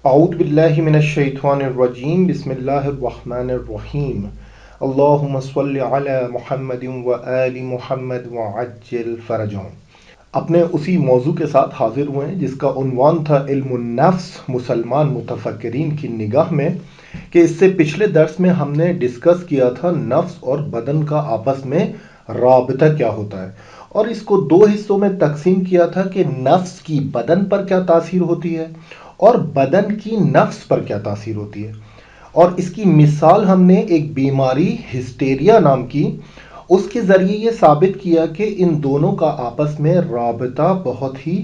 اعوذ باللہ من الشیطان الرجیم بسم اللہ الرحمن الرحیم اللہم صل علی محمد و آل محمد وعجل فرجهم۔ اپنے اسی موضوع کے ساتھ حاضر ہوئے ہیں جس کا عنوان تھا علم النفس مسلمان متفکرین کی نگاہ میں، کہ اس سے پچھلے درس میں ہم نے ڈسکس کیا تھا نفس اور بدن کا آپس میں رابطہ کیا ہوتا ہے، اور اس کو دو حصوں میں تقسیم کیا تھا کہ نفس کی بدن پر کیا تاثیر ہوتی ہے اور بدن کی نفس پر کیا تاثیر ہوتی ہے۔ اور اس کی مثال ہم نے ایک بیماری ہسٹیریا نام کی، اس کے ذریعے یہ ثابت کیا کہ ان دونوں کا آپس میں رابطہ بہت ہی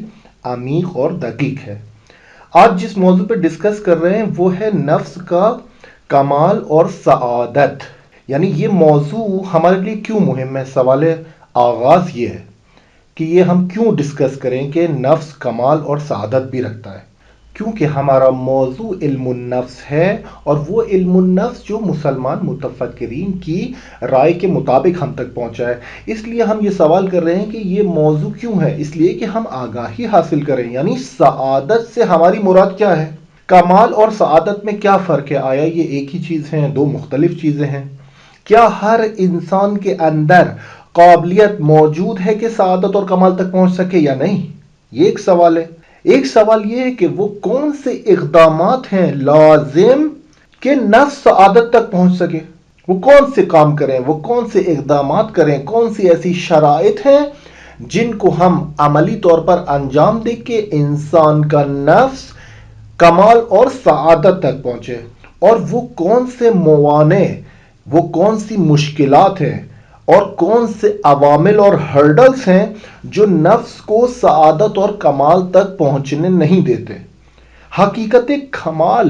عمیق اور دقیق ہے۔ آج جس موضوع پہ ڈسکس کر رہے ہیں وہ ہے نفس کا کمال اور سعادت، یعنی یہ موضوع ہمارے لیے کیوں مہم ہے۔ سوال آغاز یہ ہے کہ یہ ہم کیوں ڈسکس کریں کہ نفس کمال اور سعادت بھی رکھتا ہے، کیونکہ ہمارا موضوع علم النفس ہے، اور وہ علم النفس جو مسلمان متفکرین کی رائے کے مطابق ہم تک پہنچا ہے۔ اس لیے ہم یہ سوال کر رہے ہیں کہ یہ موضوع کیوں ہے، اس لیے کہ ہم آگاہی حاصل کریں، یعنی سعادت سے ہماری مراد کیا ہے، کمال اور سعادت میں کیا فرق ہے، آیا یہ ایک ہی چیز ہیں، دو مختلف چیزیں ہیں؟ کیا ہر انسان کے اندر قابلیت موجود ہے کہ سعادت اور کمال تک پہنچ سکے یا نہیں؟ یہ ایک سوال ہے۔ ایک سوال یہ ہے کہ وہ کون سے اقدامات ہیں لازم کہ نفس سعادت تک پہنچ سکے، وہ کون سے کام کریں، وہ کون سے اقدامات کریں، کون سی ایسی شرائط ہیں جن کو ہم عملی طور پر انجام دیں کہ انسان کا نفس کمال اور سعادت تک پہنچے، اور وہ کون سے موانع، وہ کون سی مشکلات ہیں اور کون سے عوامل اور ہرڈلز ہیں جو نفس کو سعادت اور کمال تک پہنچنے نہیں دیتے۔ حقیقت کمال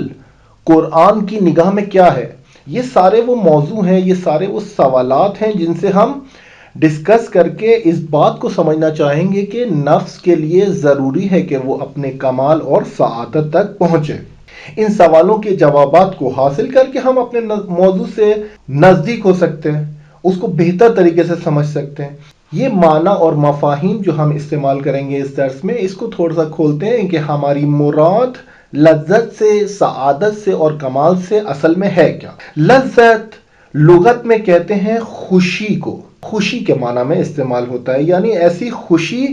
قرآن کی نگاہ میں کیا ہے، یہ سارے وہ موضوع ہیں، یہ سارے وہ سوالات ہیں جن سے ہم ڈسکس کر کے اس بات کو سمجھنا چاہیں گے کہ نفس کے لیے ضروری ہے کہ وہ اپنے کمال اور سعادت تک پہنچے۔ ان سوالوں کے جوابات کو حاصل کر کے ہم اپنے موضوع سے نزدیک ہو سکتے ہیں، اس کو بہتر طریقے سے سمجھ سکتے ہیں۔ یہ معنی اور مفاہیم جو ہم استعمال کریں گے اس درس میں، اس کو تھوڑا سا کھولتے ہیں کہ ہماری مراد لذت سے، سعادت سے اور کمال سے اصل میں ہے کیا۔ لذت لغت میں کہتے ہیں خوشی کو، خوشی کے معنی میں استعمال ہوتا ہے، یعنی ایسی خوشی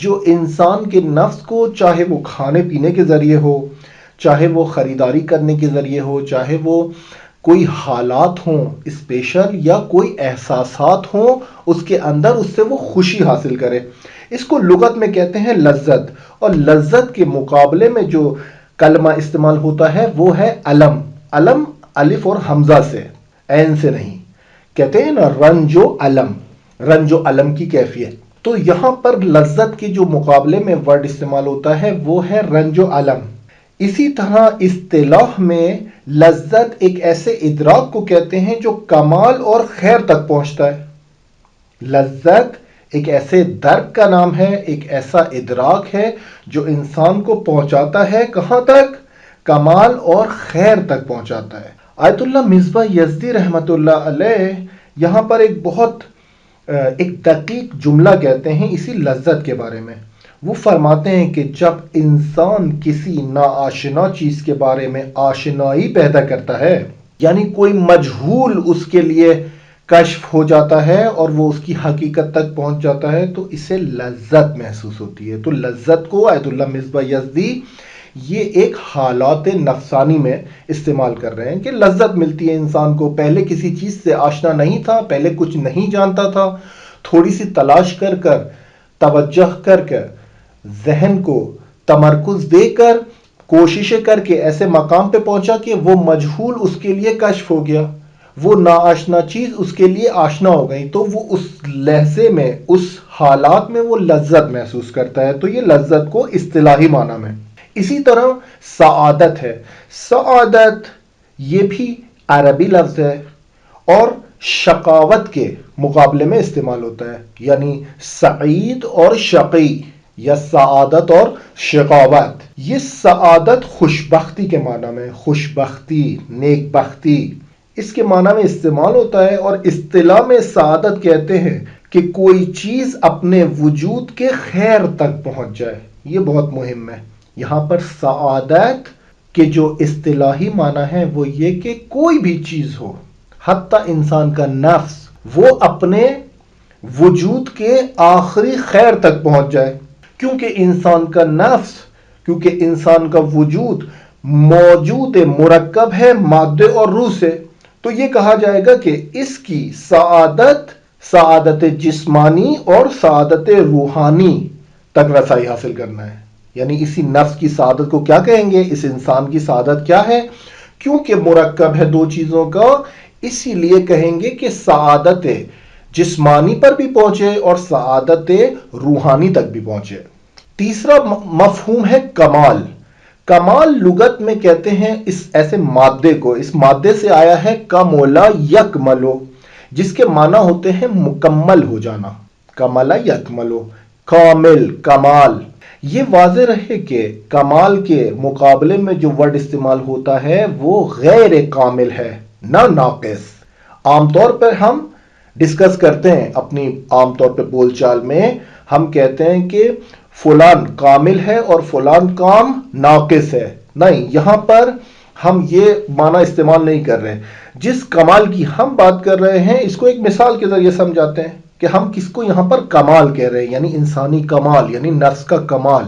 جو انسان کے نفس کو، چاہے وہ کھانے پینے کے ذریعے ہو، چاہے وہ خریداری کرنے کے ذریعے ہو، چاہے وہ کوئی حالات ہوں اسپیشل یا کوئی احساسات ہوں اس کے اندر، اس سے وہ خوشی حاصل کرے، اس کو لغت میں کہتے ہیں لذت۔ اور لذت کے مقابلے میں جو کلمہ استعمال ہوتا ہے وہ ہے علم۔ علم الف اور حمزہ سے، عین سے نہیں، کہتے ہیں نا رنج و علم، رنج و علم کی کیفیت۔ تو یہاں پر لذت کے جو مقابلے میں ورڈ استعمال ہوتا ہے وہ ہے رنج و علم۔ اسی طرح اصطلاح میں لذت ایک ایسے ادراک کو کہتے ہیں جو کمال اور خیر تک پہنچتا ہے۔ لذت ایک ایسے درک کا نام ہے، ایک ایسا ادراک ہے جو انسان کو پہنچاتا ہے کہاں تک؟ کمال اور خیر تک پہنچاتا ہے۔ آیت اللہ مصباح یزدی رحمۃ اللہ علیہ یہاں پر ایک دقیق جملہ کہتے ہیں اسی لذت کے بارے میں۔ وہ فرماتے ہیں کہ جب انسان کسی ناآشنا چیز کے بارے میں آشنائی پیدا کرتا ہے، یعنی کوئی مجہول اس کے لیے کشف ہو جاتا ہے اور وہ اس کی حقیقت تک پہنچ جاتا ہے، تو اسے لذت محسوس ہوتی ہے۔ تو لذت کو آیت اللہ مصباح یزدی یہ ایک حالات نفسانی میں استعمال کر رہے ہیں کہ لذت ملتی ہے انسان کو، پہلے کسی چیز سے آشنا نہیں تھا، پہلے کچھ نہیں جانتا تھا، تھوڑی سی تلاش کر کر، توجہ کر کر، ذہن کو تمرکز دے کر، کوششیں کر کے ایسے مقام پہ پہنچا کہ وہ مجہول اس کے لیے کشف ہو گیا، وہ ناآشنا چیز اس کے لیے آشنا ہو گئی، تو وہ اس لحظے میں، اس حالات میں وہ لذت محسوس کرتا ہے۔ تو یہ لذت کو اصطلاحی معنی میں۔ اسی طرح سعادت ہے۔ سعادت یہ بھی عربی لفظ ہے اور شقاوت کے مقابلے میں استعمال ہوتا ہے، یعنی سعید اور شقی، یا سعادت اور شقاوت۔ یہ سعادت خوشبختی کے معنی میں، خوشبختی، نیک بختی، اس کے معنی میں استعمال ہوتا ہے۔ اور اصطلاح میں سعادت کہتے ہیں کہ کوئی چیز اپنے وجود کے خیر تک پہنچ جائے، یہ بہت مہم ہے۔ یہاں پر سعادت کہ جو اصطلاحی معنی ہے وہ یہ کہ کوئی بھی چیز ہو، حتیٰ انسان کا نفس، وہ اپنے وجود کے آخری خیر تک پہنچ جائے، کیونکہ انسان کا وجود موجود مرکب ہے مادے اور روح سے، تو یہ کہا جائے گا کہ اس کی سعادت جسمانی اور سعادت روحانی تک رسائی حاصل کرنا ہے۔ یعنی اسی نفس کی سعادت کو کیا کہیں گے؟ اس انسان کی سعادت کیا ہے؟ کیونکہ مرکب ہے دو چیزوں کا، اسی لیے کہیں گے کہ سعادت جسمانی پر بھی پہنچے اور سعادت روحانی تک بھی پہنچے۔ تیسرا مفہوم ہے کمال۔ کمال لغت میں کہتے ہیں اس ایسے مادے کو، اس مادے سے آیا ہے کمولا یکملو، جس کے معنی ہوتے ہیں مکمل ہو جانا۔ کملا یکملو، کامل، کمال۔ یہ واضح رہے کہ کمال کے مقابلے میں جو ورڈ استعمال ہوتا ہے وہ غیر کامل ہے، نہ ناقص۔ عام طور پر ہم ڈسکس کرتے ہیں اپنی عام طور پہ بول چال میں، ہم کہتے ہیں کہ فلان کامل ہے اور فلان کام ناقص ہے۔ نہیں، یہاں پر ہم یہ معنی استعمال نہیں کر رہے۔ جس کمال کی ہم بات کر رہے ہیں اس کو ایک مثال کے ذریعے سمجھاتے ہیں کہ ہم کس کو یہاں پر کمال کہہ رہے ہیں، یعنی انسانی کمال، یعنی نفس کا کمال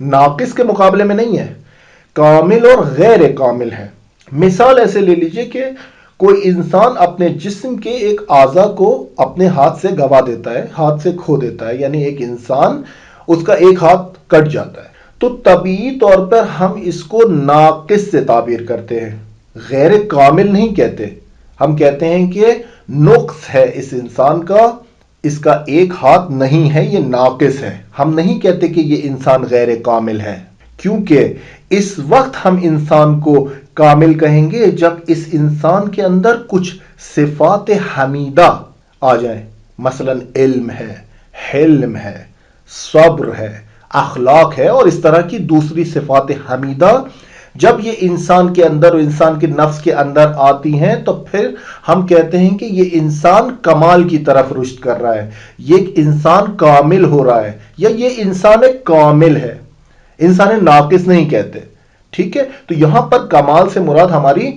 ناقص کے مقابلے میں نہیں ہے، کامل اور غیر کامل ہے۔ مثال ایسے لے لیجئے کہ کوئی انسان اپنے جسم کے ایک اعضاء کو اپنے ہاتھ سے گوا دیتا ہے، ہاتھ سے کھو دیتا ہے، یعنی ایک انسان اس کا ایک ہاتھ کٹ جاتا ہے، تو طبیعی طور پر ہم اس کو ناقص سے تعبیر کرتے ہیں، غیر کامل نہیں کہتے۔ ہم کہتے ہیں کہ نقص ہے اس انسان کا، اس کا ایک ہاتھ نہیں ہے، یہ ناقص ہے۔ ہم نہیں کہتے کہ یہ انسان غیر کامل ہے، کیونکہ اس وقت ہم انسان کو کامل کہیں گے جب اس انسان کے اندر کچھ صفات حمیدہ آ جائیں، مثلا علم ہے، حلم ہے، صبر ہے، اخلاق ہے اور اس طرح کی دوسری صفات حمیدہ جب یہ انسان کے اندر اور انسان کے نفس کے اندر آتی ہیں تو پھر ہم کہتے ہیں کہ یہ انسان کمال کی طرف رشد کر رہا ہے، یہ انسان کامل ہو رہا ہے، یا یہ انسان کامل ہے، انسان ناقص نہیں کہتے۔ ٹھیک ہے، تو یہاں پر کمال سے مراد ہماری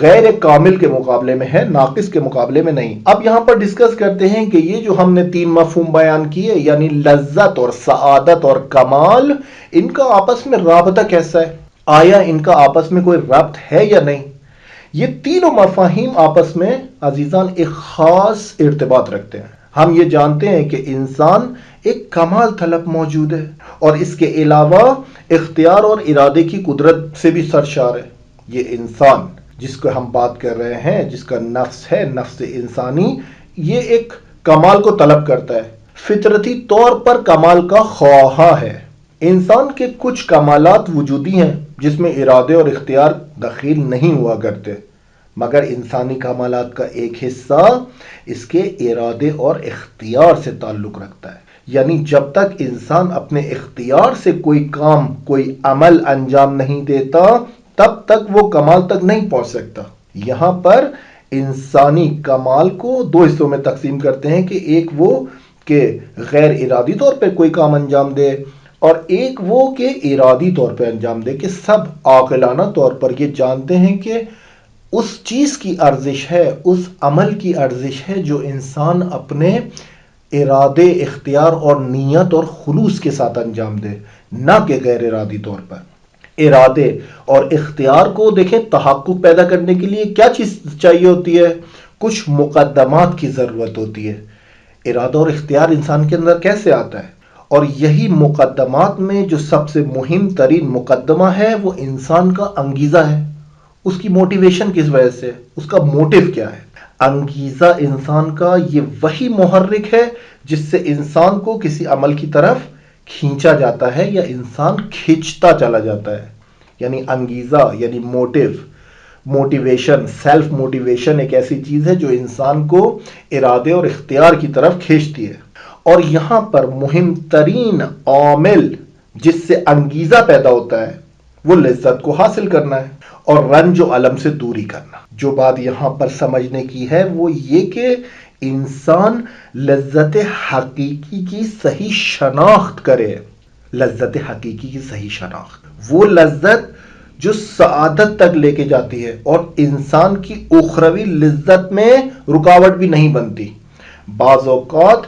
غیر کامل کے مقابلے میں ہے، ناقص کے مقابلے میں نہیں۔ اب یہاں پر ڈسکس کرتے ہیں کہ یہ جو ہم نے تین مفہوم بیان کیے، یعنی لذت اور سعادت اور کمال، ان کا آپس میں رابطہ کیسا ہے؟ آیا ان کا آپس میں کوئی ربط ہے یا نہیں؟ یہ تینوں مفاہیم آپس میں عزیزان ایک خاص ارتباط رکھتے ہیں۔ ہم یہ جانتے ہیں کہ انسان ایک کمال طلب موجود ہے اور اس کے علاوہ اختیار اور ارادے کی قدرت سے بھی سرشار ہے۔ یہ انسان جس کو ہم بات کر رہے ہیں، جس کا نفس ہے، نفس انسانی، یہ ایک کمال کو طلب کرتا ہے، فطرتی طور پر کمال کا خواہاں ہے۔ انسان کے کچھ کمالات وجودی ہیں جس میں ارادے اور اختیار دخیل نہیں ہوا کرتے، مگر انسانی کمالات کا ایک حصہ اس کے ارادے اور اختیار سے تعلق رکھتا ہے۔ یعنی جب تک انسان اپنے اختیار سے کوئی کام، کوئی عمل انجام نہیں دیتا، تب تک وہ کمال تک نہیں پہنچ سکتا۔ یہاں پر انسانی کمال کو دو حصوں میں تقسیم کرتے ہیں کہ ایک وہ کہ غیر ارادی طور پر کوئی کام انجام دے، اور ایک وہ کہ ارادی طور پر انجام دے، کہ سب عاقلانہ طور پر یہ جانتے ہیں کہ اس چیز کی ارزش ہے، اس عمل کی ارزش ہے جو انسان اپنے ارادے، اختیار اور نیت اور خلوص کے ساتھ انجام دے، نہ کہ غیر ارادی طور پر۔ ارادے اور اختیار کو دیکھیں، تحقق پیدا کرنے کے لیے کیا چیز چاہیے ہوتی ہے؟ کچھ مقدمات کی ضرورت ہوتی ہے۔ ارادہ اور اختیار انسان کے اندر کیسے آتا ہے؟ اور یہی مقدمات میں جو سب سے مہم ترین مقدمہ ہے وہ انسان کا انگیزہ ہے۔ اس کی موٹیویشن کس وجہ سے، اس کا موٹیو کیا ہے؟ انگیزہ انسان کا یہ وہی محرک ہے جس سے انسان کو کسی عمل کی طرف کھینچا جاتا ہے یا انسان کھینچتا چلا جاتا ہے۔ یعنی انگیزہ یعنی موٹیویشن، سیلف موٹیویشن ایک ایسی چیز ہے جو انسان کو ارادے اور اختیار کی طرف کھینچتی ہے۔ اور یہاں پر مہم ترین عامل جس سے انگیزہ پیدا ہوتا ہے وہ لذت کو حاصل کرنا ہے اور رنج و الم سے دوری کرنا۔ جو بات یہاں پر سمجھنے کی ہے وہ یہ کہ انسان لذت حقیقی کی صحیح شناخت کرے، لذت حقیقی کی صحیح شناخت، وہ لذت جو سعادت تک لے کے جاتی ہے اور انسان کی اخروی لذت میں رکاوٹ بھی نہیں بنتی۔ بعض اوقات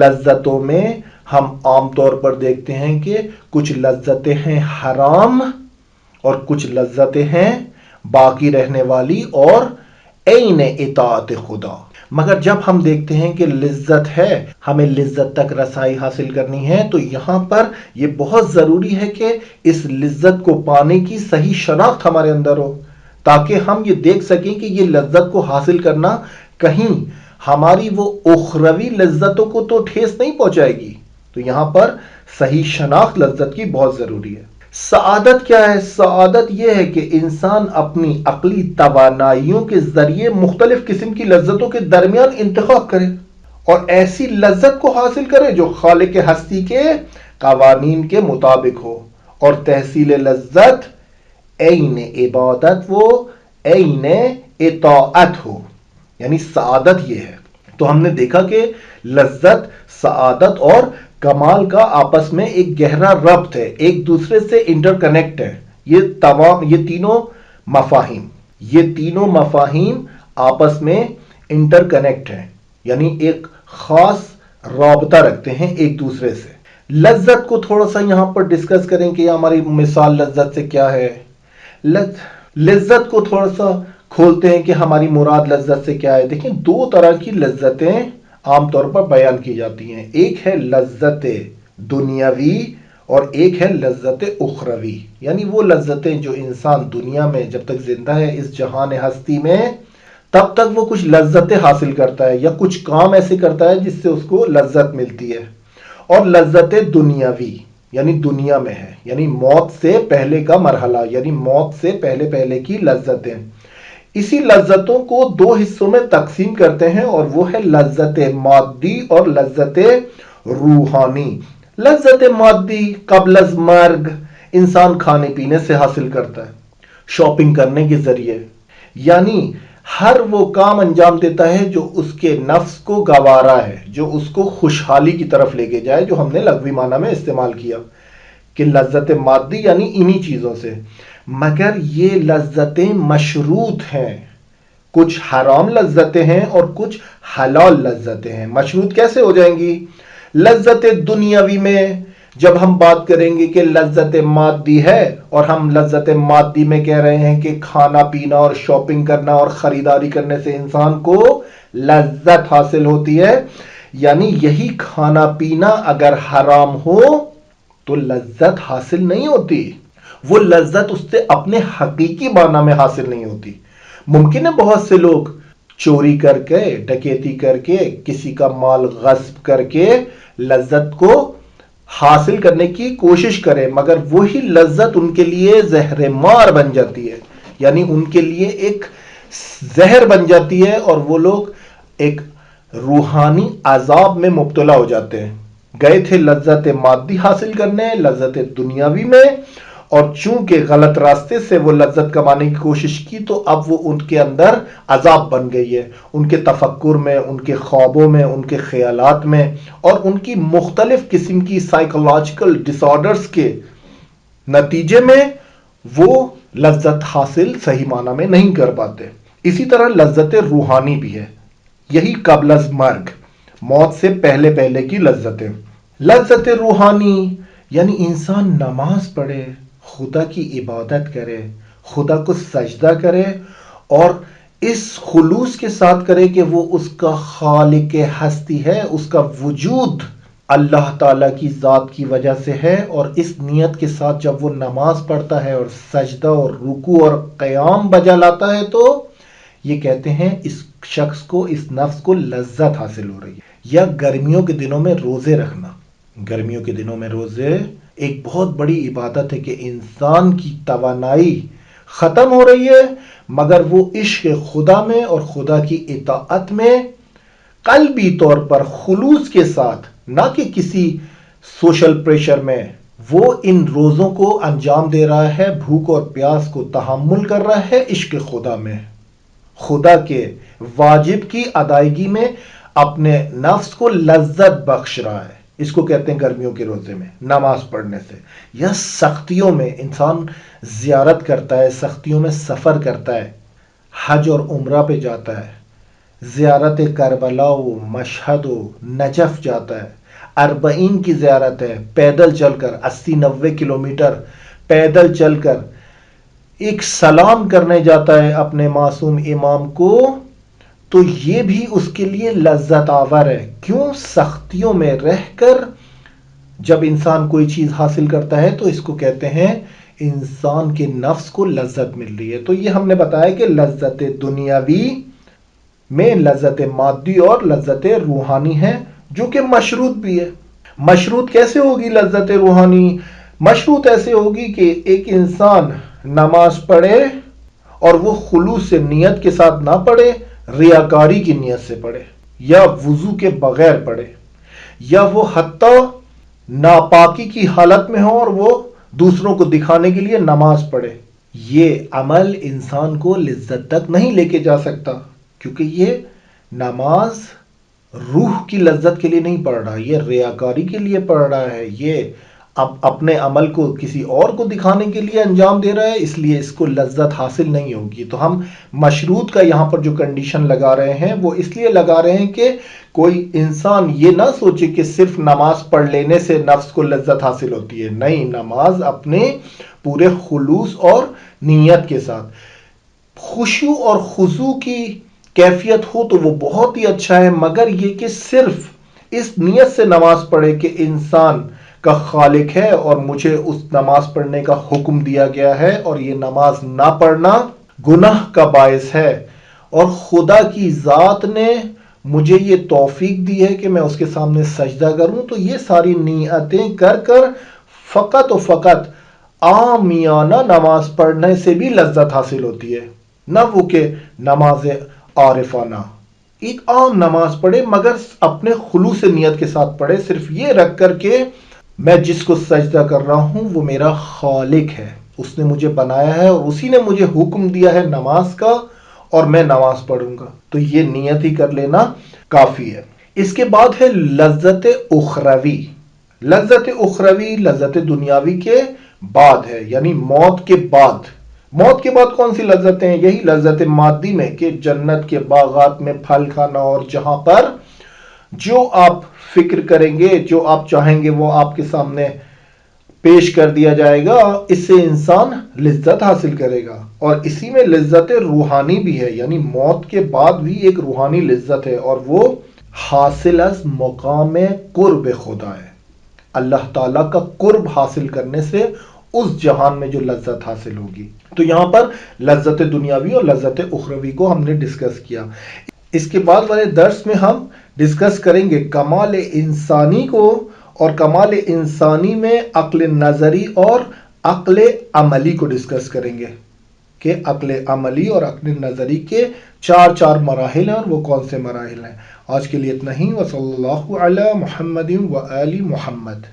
لذتوں میں ہم عام طور پر دیکھتے ہیں کہ کچھ لذتیں ہیں حرام اور کچھ لذتیں ہیں باقی رہنے والی اور عین اطاعت خدا۔ مگر جب ہم دیکھتے ہیں کہ لذت ہے، ہمیں لذت تک رسائی حاصل کرنی ہے، تو یہاں پر یہ بہت ضروری ہے کہ اس لذت کو پانے کی صحیح شناخت ہمارے اندر ہو، تاکہ ہم یہ دیکھ سکیں کہ یہ لذت کو حاصل کرنا کہیں ہماری وہ اخروی لذتوں کو تو ٹھیس نہیں پہنچائے گی۔ تو یہاں پر صحیح شناخت لذت کی بہت ضروری ہے۔ سعادت کیا ہے؟ سعادت یہ ہے کہ انسان اپنی عقلی توانائیوں کے ذریعے مختلف قسم کی لذتوں کے درمیان انتخاب کرے اور ایسی لذت کو حاصل کرے جو خالق ہستی کے قوانین کے مطابق ہو، اور تحصیل لذت عین عبادت و عین اطاعت ہو، یعنی سعادت یہ ہے۔ تو ہم نے دیکھا کہ لذت، سعادت اور کمال کا آپس میں ایک گہرا ربط ہے، ایک دوسرے سے انٹر کنیکٹ ہے۔ یہ تینوں مفاہیم آپس میں انٹر کنیکٹ ہیں، یعنی ایک خاص رابطہ رکھتے ہیں ایک دوسرے سے۔ لذت کو تھوڑا سا یہاں پر ڈسکس کریں کہ ہماری مثال لذت سے کیا ہے۔ لذت کو تھوڑا سا کھولتے ہیں کہ ہماری مراد لذت سے کیا ہے۔ دیکھیں، دو طرح کی لذتیں عام طور پر بیان کی جاتی ہیں، ایک ہے لذت دنیاوی اور ایک ہے لذت اخروی، یعنی وہ لذتیں جو انسان دنیا میں جب تک زندہ ہے اس جہان ہستی میں، تب تک وہ کچھ لذتیں حاصل کرتا ہے یا کچھ کام ایسے کرتا ہے جس سے اس کو لذت ملتی ہے، اور لذت دنیاوی یعنی دنیا میں ہے، یعنی موت سے پہلے کا مرحلہ، یعنی موت سے پہلے کی لذتیں۔ اسی لذتوں کو دو حصوں میں تقسیم کرتے ہیں، اور وہ ہے لذت مادی اور لذت روحانی۔ لذت مادی قبل از مرگ انسان کھانے پینے سے حاصل کرتا ہے، شاپنگ کرنے کے ذریعے، یعنی ہر وہ کام انجام دیتا ہے جو اس کے نفس کو گوارا ہے، جو اس کو خوشحالی کی طرف لے کے جائے، جو ہم نے لغوی معنی میں استعمال کیا کہ لذت مادی یعنی انہی چیزوں سے۔ مگر یہ لذتیں مشروط ہیں، کچھ حرام لذتیں ہیں اور کچھ حلال لذتیں ہیں۔ مشروط کیسے ہو جائیں گی؟ لذت دنیاوی میں جب ہم بات کریں گے کہ لذت مادی ہے، اور ہم لذت مادی میں کہہ رہے ہیں کہ کھانا پینا اور شاپنگ کرنا اور خریداری کرنے سے انسان کو لذت حاصل ہوتی ہے، یعنی یہی کھانا پینا اگر حرام ہو تو لذت حاصل نہیں ہوتی، وہ لذت اس سے اپنے حقیقی معنی میں حاصل نہیں ہوتی۔ ممکن ہے بہت سے لوگ چوری کر کے، ڈکیتی کر کے، کسی کا مال غصب کر کے لذت کو حاصل کرنے کی کوشش کریں، مگر وہی لذت ان کے لیے زہر مار بن جاتی ہے، یعنی ان کے لیے ایک زہر بن جاتی ہے، اور وہ لوگ ایک روحانی عذاب میں مبتلا ہو جاتے ہیں۔ گئے تھے لذت مادی حاصل کرنے، لذت دنیاوی میں، اور چونکہ غلط راستے سے وہ لذت کمانے کی کوشش کی، تو اب وہ ان کے اندر عذاب بن گئی ہے، ان کے تفکر میں، ان کے خوابوں میں، ان کے خیالات میں، اور ان کی مختلف قسم کی سائیکولوجیکل ڈس آرڈرز کے نتیجے میں وہ لذت حاصل صحیح معنی میں نہیں کر پاتے۔ اسی طرح لذت روحانی بھی ہے، یہی قبل از مرگ، موت سے پہلے کی لذتیں۔ لذت روحانی یعنی انسان نماز پڑھے، خدا کی عبادت کرے، خدا کو سجدہ کرے، اور اس خلوص کے ساتھ کرے کہ وہ اس کا خالق ہستی ہے، اس کا وجود اللہ تعالیٰ کی ذات کی وجہ سے ہے، اور اس نیت کے ساتھ جب وہ نماز پڑھتا ہے اور سجدہ اور رکوع اور قیام بجا لاتا ہے، تو یہ کہتے ہیں اس شخص کو، اس نفس کو لذت حاصل ہو رہی ہے۔ یا گرمیوں کے دنوں میں روزے رکھنا، گرمیوں کے دنوں میں روزے ایک بہت بڑی عبادت ہے کہ انسان کی توانائی ختم ہو رہی ہے، مگر وہ عشق خدا میں اور خدا کی اطاعت میں قلبی طور پر خلوص کے ساتھ، نہ کہ کسی سوشل پریشر میں، وہ ان روزوں کو انجام دے رہا ہے، بھوک اور پیاس کو تحمل کر رہا ہے، عشق خدا میں، خدا کے واجب کی ادائیگی میں اپنے نفس کو لذت بخش رہا ہے۔ اس کو کہتے ہیں گرمیوں کے روزے میں نماز پڑھنے سے، یا سختیوں میں انسان زیارت کرتا ہے، سختیوں میں سفر کرتا ہے، حج اور عمرہ پہ جاتا ہے، زیارت کربلا و مشہد و نجف جاتا ہے، اربعین کی زیارت ہے، پیدل چل کر 80-90 کلومیٹر پیدل چل کر ایک سلام کرنے جاتا ہے اپنے معصوم امام کو، تو یہ بھی اس کے لیے لذت آور ہے۔ کیوں؟ سختیوں میں رہ کر جب انسان کوئی چیز حاصل کرتا ہے تو اس کو کہتے ہیں انسان کے نفس کو لذت مل رہی ہے۔ تو یہ ہم نے بتایا کہ لذت دنیاوی میں لذت مادی اور لذت روحانی ہے، جو کہ مشروط بھی ہے۔ مشروط کیسے ہوگی لذت روحانی؟ مشروط ایسے ہوگی کہ ایک انسان نماز پڑھے اور وہ خلوص سے نیت کے ساتھ نہ پڑھے، ریاکاری کی نیت سے پڑھے، یا وضو کے بغیر پڑھے، یا وہ حتیٰ ناپاکی کی حالت میں ہو اور وہ دوسروں کو دکھانے کے لیے نماز پڑھے۔ یہ عمل انسان کو لذت تک نہیں لے کے جا سکتا، کیونکہ یہ نماز روح کی لذت کے لیے نہیں پڑھ رہا، یہ ریاکاری کے لیے پڑھ رہا ہے، یہ اپنے عمل کو کسی اور کو دکھانے کے لیے انجام دے رہا ہے، اس لیے اس کو لذت حاصل نہیں ہوگی۔ تو ہم مشروط کا یہاں پر جو کنڈیشن لگا رہے ہیں وہ اس لیے لگا رہے ہیں کہ کوئی انسان یہ نہ سوچے کہ صرف نماز پڑھ لینے سے نفس کو لذت حاصل ہوتی ہے۔ نہیں، نماز اپنے پورے خلوص اور نیت کے ساتھ، خشوع اور خضوع کی کیفیت ہو تو وہ بہت ہی اچھا ہے، مگر یہ کہ صرف اس نیت سے نماز پڑھے کہ انسان کا خالق ہے اور مجھے اس نماز پڑھنے کا حکم دیا گیا ہے، اور یہ نماز نہ پڑھنا گناہ کا باعث ہے، اور خدا کی ذات نے مجھے یہ توفیق دی ہے کہ میں اس کے سامنے سجدہ کروں، تو یہ ساری نیتیں کر کر فقط و فقط عامیانہ نماز پڑھنے سے بھی لذت حاصل ہوتی ہے، نہ وہ کہ نماز عارفانہ۔ ایک عام نماز پڑھے مگر اپنے خلوص نیت کے ساتھ پڑھے، صرف یہ رکھ کر کہ میں جس کو سجدہ کر رہا ہوں وہ میرا خالق ہے، اس نے مجھے بنایا ہے اور اسی نے مجھے حکم دیا ہے نماز کا، اور میں نماز پڑھوں گا۔ تو یہ نیت ہی کر لینا کافی ہے۔ اس کے بعد ہے لذت اخروی۔ لذت اخروی لذت دنیاوی کے بعد ہے، یعنی موت کے بعد۔ موت کے بعد کون سی لذتیں ہیں؟ یہی لذت مادی میں کہ جنت کے باغات میں پھل کھانا، اور جہاں پر جو آپ فکر کریں گے، جو آپ چاہیں گے وہ آپ کے سامنے پیش کر دیا جائے گا، اس سے انسان لذت حاصل کرے گا۔ اور اسی میں لذت روحانی بھی ہے، یعنی موت کے بعد بھی ایک روحانی لذت ہے، اور وہ حاصل از مقام قرب خدا ہے۔ اللہ تعالیٰ کا قرب حاصل کرنے سے اس جہان میں جو لذت حاصل ہوگی۔ تو یہاں پر لذت دنیاوی اور لذت اخروی کو ہم نے ڈسکس کیا۔ اس کے بعد والے درس میں ہم ڈسکس کریں گے کمال انسانی کو، اور کمال انسانی میں عقل نظری اور عقل عملی کو ڈسکس کریں گے، کہ عقل عملی اور عقل نظری کے چار مراحل ہیں، اور وہ کون سے مراحل ہیں۔ آج کے لیے اتنا ہی، وصلی اللہ علی محمد و آل محمد۔